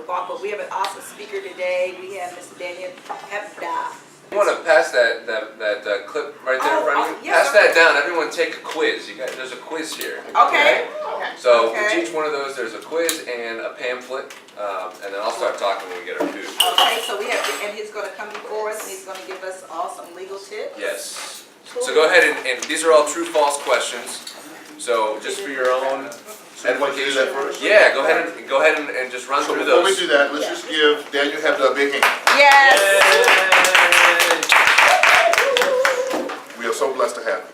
to walk, but we have an awesome speaker today. We have Mr. Daniel Hebda. You want to pass that clip right there in front of you? Yes, pass that down. Everyone take a quiz. There's a quiz here. Okay. So for each one of those, there's a quiz and a pamphlet, and then I'll start talking when we get our food. Okay, so we have, and he's going to come before us, and he's going to give us all some legal tips. Yes. So go ahead and these are all true/false questions. So just for your own edification. Yeah, go ahead and just run through those. Before we do that, let's just give Daniel Hebda a big hand. Yes. We are so blessed to have him.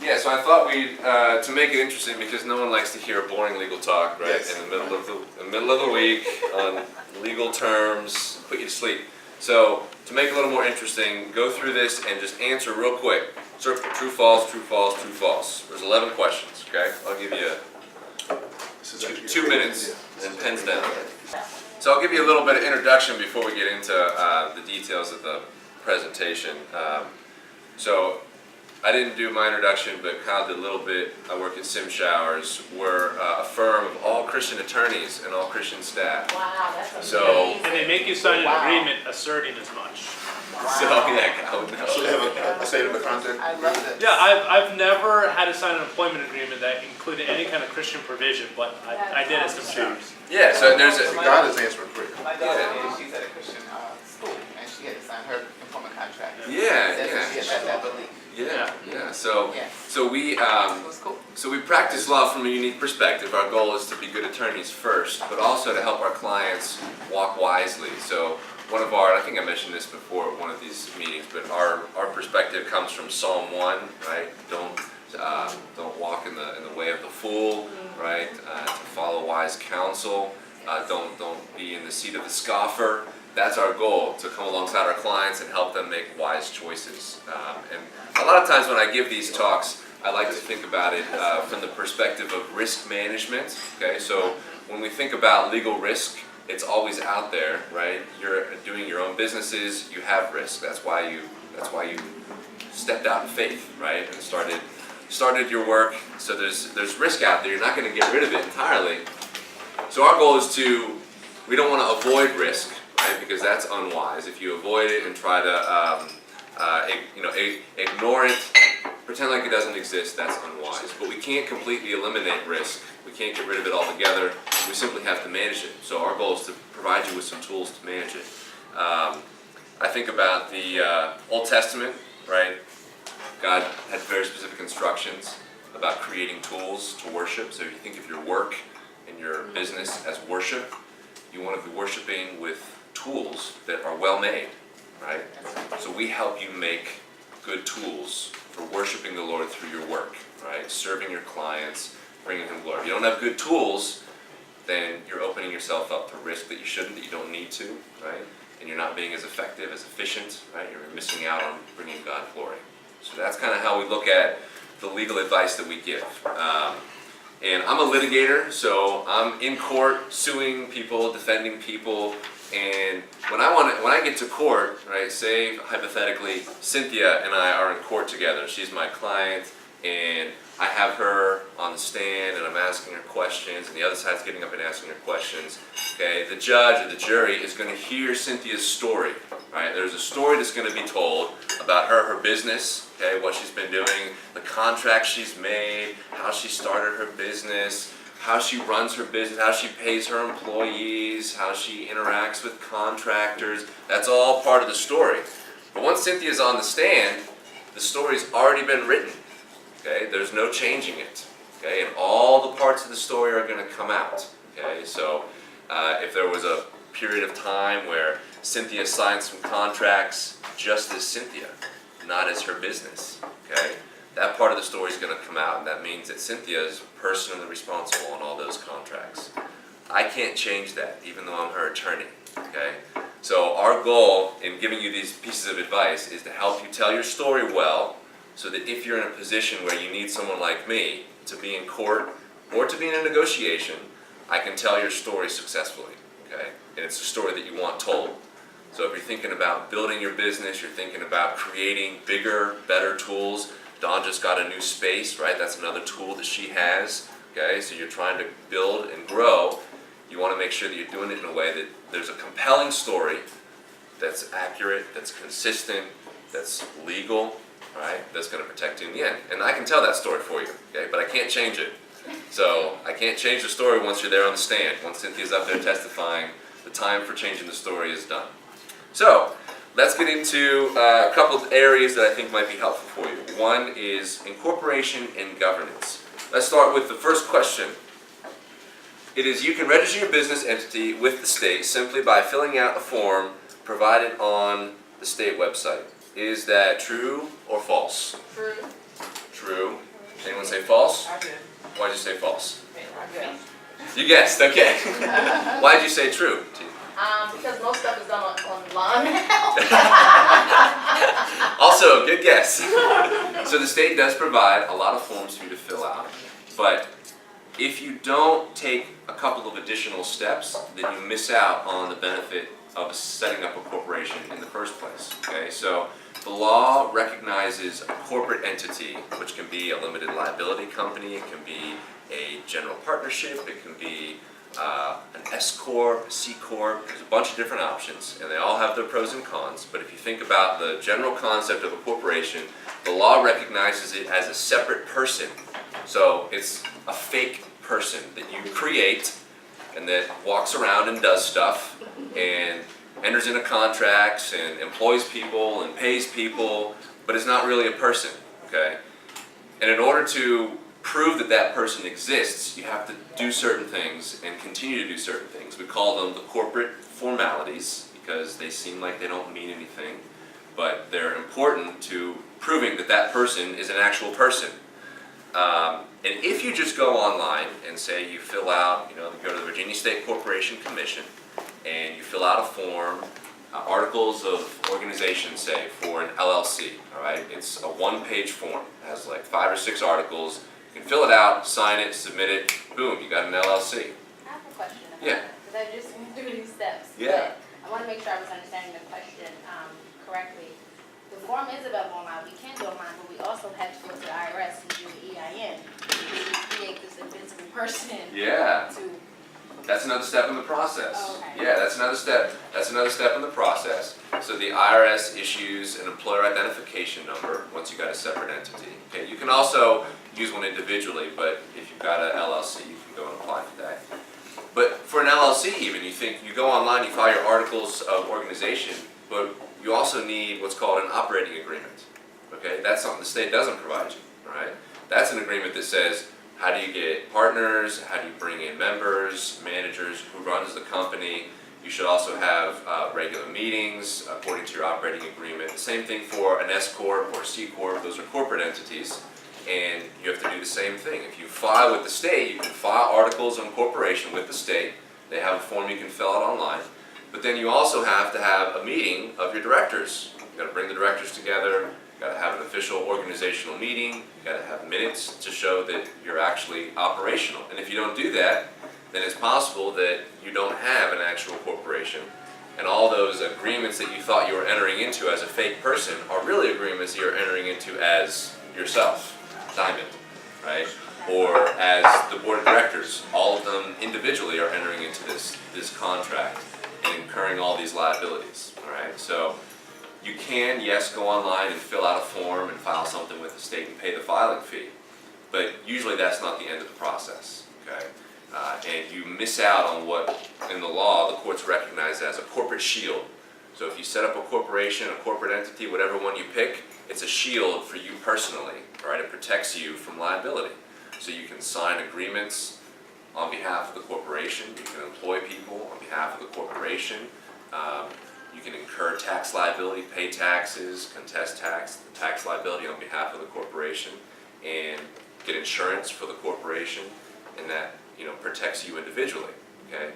Yeah, so I thought we'd to make it interesting, because no one likes to hear boring legal talk, right? Yes. In the middle of the week on legal terms, put you to sleep. So to make it a little more interesting, go through this and just answer real quick. Circle true, false, true, false, true, false. There's 11 questions. Okay, I'll give you 2 minutes and pens down. So I'll give you a little bit of introduction before we get into the details of the presentation. So I didn't do my introduction, but Kyle did a little bit. I work at Sim Showers. We're a firm of all Christian attorneys and all Christian staff. Wow, that's amazing. And they make you sign an agreement asserting as much. So yeah, Kyle would know. So they have a state of the contract? I love it. Yeah, I've never had to sign an employment agreement that included any kind of Christian provision, but I did at Sim Showers. Yeah, so there's See, God is answering prayer. My daughter, she's at a Christian school, and she had to sign her employment contract. Yeah, That's yeah. She had that belief. Yeah. So we It was cool. so we practice law from a unique perspective. Our goal is to be good attorneys first, but also to help our clients walk wisely. So one of our, I think I mentioned this before at one of these meetings, but our perspective comes from Psalm 1, right? Don't walk in the way of the fool, right? To follow wise counsel. Don't be in the seat of the scoffer. That's our goal, to come alongside our clients and help them make wise choices. And a lot of times when I give these talks, I like to think about it from the perspective of risk management. Okay, so when we think about legal risk, it's always out there, right? You're doing your own businesses, you have risk. That's why you stepped out in faith, right? And started your work. So there's risk out there. You're not going to get rid of it entirely. So our goal is we don't want to avoid risk, right? Because that's unwise. If you avoid it and try to ignore it, pretend like it doesn't exist, that's unwise. But we can't completely eliminate risk. We can't get rid of it altogether. We simply have to manage it. So our goal is to provide you with some tools to manage it. I think about the Old Testament, right? God had very specific instructions about creating tools to worship. So if you think of your work and your business as worship, you want to be worshiping with tools that are well made, right? So we help you make good tools for worshiping the Lord through your work, right? Serving your clients, bringing Him glory. If you don't have good tools, then you're opening yourself up to risk that you shouldn't, that you don't need to, right? And you're not being as effective, as efficient, right? You're missing out on bringing God glory. So that's kind of how we look at the legal advice that we give. And I'm a litigator, so I'm in court suing people, defending people. And when I get to court, right, say hypothetically Cynthia and I are in court together. She's my client, and I have her on the stand, and I'm asking her questions, and the other side's getting up and asking her questions. Okay, the judge or the jury is going to hear Cynthia's story. Right, there's a story that's going to be told about her business. Okay, what she's been doing, the contracts she's made, how she started her business, how she runs her business, how she pays her employees, how she interacts with contractors. That's all part of the story. But once Cynthia's on the stand, the story's already been written. Okay, there's no changing it. Okay, and all the parts of the story are going to come out. Okay, so if there was a period of time where Cynthia signed some contracts just as Cynthia, not as her business, okay, that part of the story is going to come out, and that means that Cynthia is personally responsible on all those contracts. I can't change that, even though I'm her attorney, okay? So our goal in giving you these pieces of advice is to help you tell your story well, so that if you're in a position where you need someone like me to be in court or to be in a negotiation, I can tell your story successfully, okay? And it's a story that you want told. So if you're thinking about building your business, you're thinking about creating bigger, better tools. Dawn just got a new space, right? That's another tool that she has, okay? So you're trying to build and grow. You want to make sure that you're doing it in a way that there's a compelling story that's accurate, that's consistent, that's legal, right? That's going to protect you in the end. And I can tell that story for you, okay? But I can't change it. So I can't change the story once you're there on the stand. Once Cynthia's up there testifying, the time for changing the story is done. So let's get into a couple of areas that I think might be helpful for you. One is incorporation and governance. Let's start with the first question. It is you can register your business entity with the state simply by filling out a form provided on the state website. Is that true or false? True. True. Anyone say false? I did. Why did you say false? I guess. You guessed, okay. Why did you say true? Because most stuff is done online now. Also, good guess. So the state does provide a lot of forms for you to fill out, but if you don't take a couple of additional steps, then you miss out on the benefit of setting up a corporation in the first place. Okay, so the law recognizes a corporate entity, which can be a limited liability company, it can be a general partnership, it can be an S corp, a C corp. There's a bunch of different options, and they all have their pros and cons. But if you think about the general concept of a corporation, the law recognizes it as a separate person. So it's a fake person that you create and that walks around and does stuff and enters into contracts and employs people and pays people, but it's not really a person, okay? And in order to prove that that person exists, you have to do certain things and continue to do certain things. We call them the corporate formalities because they seem like they don't mean anything, but they're important to proving that that person is an actual person. And if you just go online and say you fill out, you go to the Virginia State Corporation Commission and you fill out a form, articles of organization, say, for an LLC, all right? It's a one-page form. It has like 5 or 6 articles. You can fill it out, sign it, submit it, boom, you got an LLC. I have a question about Yeah. that, because I just went through these steps. Yeah. But I want to make sure I was understanding the question correctly. The form is available online, we can do online, but we also have to go to the IRS and do the EIN. We create this invisible person Yeah. to, That's another step in the process. Oh, okay. Yeah, that's another step. That's another step in the process. So the IRS issues an employer identification number once you've got a separate entity. Okay, you can also use one individually, but if you've got an LLC, you can go and apply for that. But for an LLC even, you go online, you file your articles of organization, but you also need what's called an operating agreement. Okay, that's something the state doesn't provide you, all right? That's an agreement that says, how do you get partners? How do you bring in members, managers, who runs the company? You should also have regular meetings according to your operating agreement. Same thing for an S corp or C corp. Those are corporate entities, and you have to do the same thing. If you file with the state, you can file articles of incorporation with the state. They have a form you can fill out online. But then you also have to have a meeting of your directors. You've got to bring the directors together. You've got to have an official organizational meeting. You've got to have minutes to show that you're actually operational. And if you don't do that, then it's possible that you don't have an actual corporation. And all those agreements that you thought you were entering into as a fake person are really agreements that you're entering into as yourself, Diamond, right? Or as the board of directors. All of them individually are entering into this contract and incurring all these liabilities, all right? So you can, yes, go online and fill out a form and file something with the state and pay the filing fee, but usually that's not the end of the process, okay? And you miss out on what, in the law, the courts recognize as a corporate shield. So if you set up a corporation, a corporate entity, whatever one you pick, it's a shield for you personally, right? It protects you from liability. So you can sign agreements on behalf of the corporation, you can employ people on behalf of the corporation, you can incur tax liability, pay taxes, contest tax liability on behalf of the corporation, and get insurance for the corporation, and that protects you individually, okay?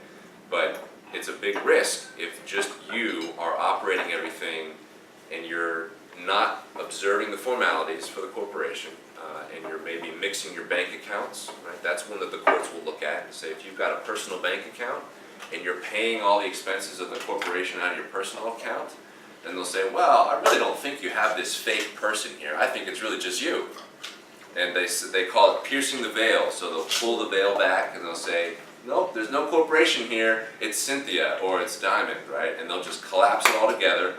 But it's a big risk if just you are operating everything and you're not observing the formalities for the corporation, and you're maybe mixing your bank accounts, right? That's one that the courts will look at and say, if you've got a personal bank account and you're paying all the expenses of the corporation out of your personal account, then they'll say, well, I really don't think you have this fake person here. I think it's really just you. And they call it piercing the veil. So they'll pull the veil back and they'll say, nope, there's no corporation here, it's Cynthia or it's Diamond, right? And they'll just collapse it all together,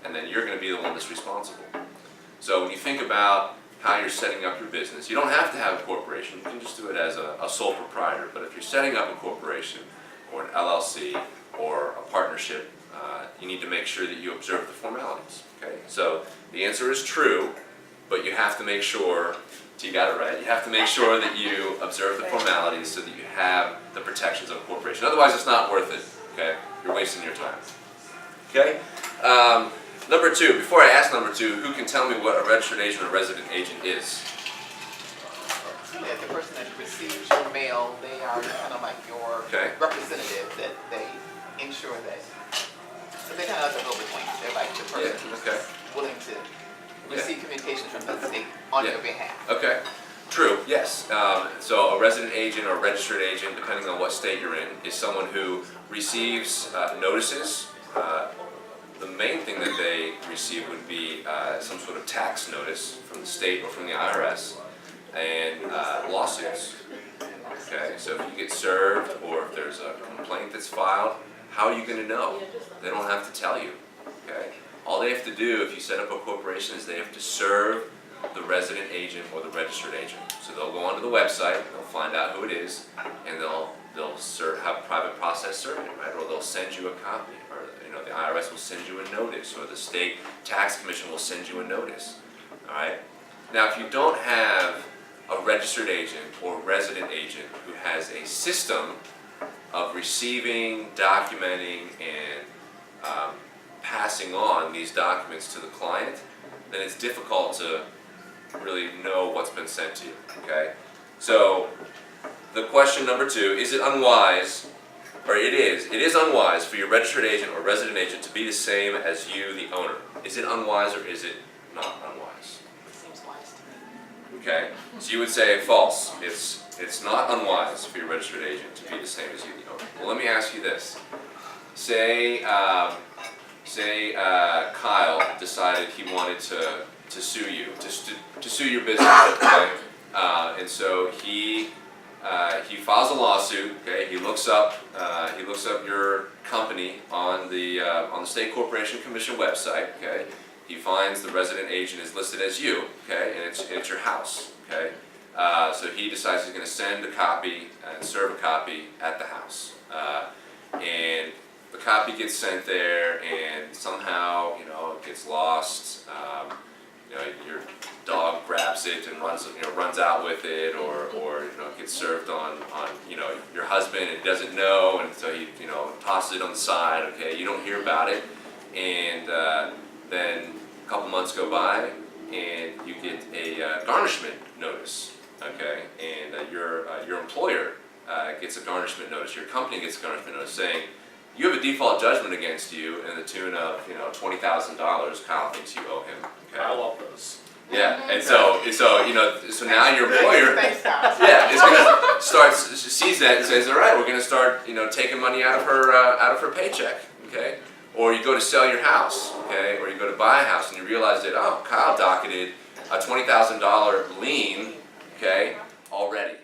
and then you're gonna be the one that's responsible. So when you think about how you're setting up your business, you don't have to have a corporation, you can just do it as a sole proprietor, but if you're setting up a corporation or an LLC or a partnership, you need to make sure that you observe the formalities, okay? So the answer is true, but you have to make sure, you got it right, you have to make sure that you observe the formalities so that you have the protections of a corporation. Otherwise, it's not worth it, okay? You're wasting your time. Okay? Number two, before I ask number two, who can tell me what a registered agent or resident agent is? As the person that receives your mail, they are kind of like your Okay. representative, that they ensure that, so they're kind of like a go-between. They're like the person Yeah, who's okay. willing to receive communications from the state on your behalf. Okay, true, yes. So a resident agent or registered agent, depending on what state you're in, is someone who receives notices. The main thing that they receive would be some sort of tax notice from the state or from the IRS, and lawsuits. Okay, so if you get served or if there's a complaint that's filed, how are you going to know? They don't have to tell you. Okay, all they have to do if you set up a corporation is they have to serve the resident agent or the registered agent. So they'll go onto the website, they'll find out who it is, and they'll have a private process serve it, right? Or they'll send you a copy, or the IRS will send you a notice, or the state tax commission will send you a notice. All right. Now, if you don't have a registered agent or resident agent who has a system of receiving, documenting, and passing on these documents to the client, then it's difficult to really know what's been sent to you, okay? So, the question number two, is it unwise, or it is unwise for your registered agent or resident agent to be the same as you, the owner? Is it unwise or is it not unwise? Seems wise to me. Okay, so you would say false. It's not unwise for your registered agent to be the same as you, the owner. Well, let me ask you this. Say Kyle decided he wanted to sue you, to sue your business, okay? And so he files a lawsuit. Okay, he looks up your company on the State Corporation Commission website. Okay, he finds the resident agent is listed as you. Okay, and it's your house. Okay, so he decides he's going to send a copy and serve a copy at the house, and the copy gets sent there, and somehow it gets lost. Your dog grabs it and runs out with it, or it gets served on your husband and he doesn't know, and so he tosses it on the side. Okay, you don't hear about it, and then a couple months go by and you get a garnishment notice. Okay, and your employer gets a garnishment notice. Your company gets a garnishment notice saying you have a default judgment against you in the tune of $20,000. Kyle thinks you owe him. Okay. I love those. Yeah, and so now your employer, Thanks, Kyle. yeah, is gonna sees that and says, all right, we're gonna start taking money out of her paycheck. Okay, or you go to sell your house. Okay, or you go to buy a house and you realize that Kyle docketed a $20,000 lien. Okay, already.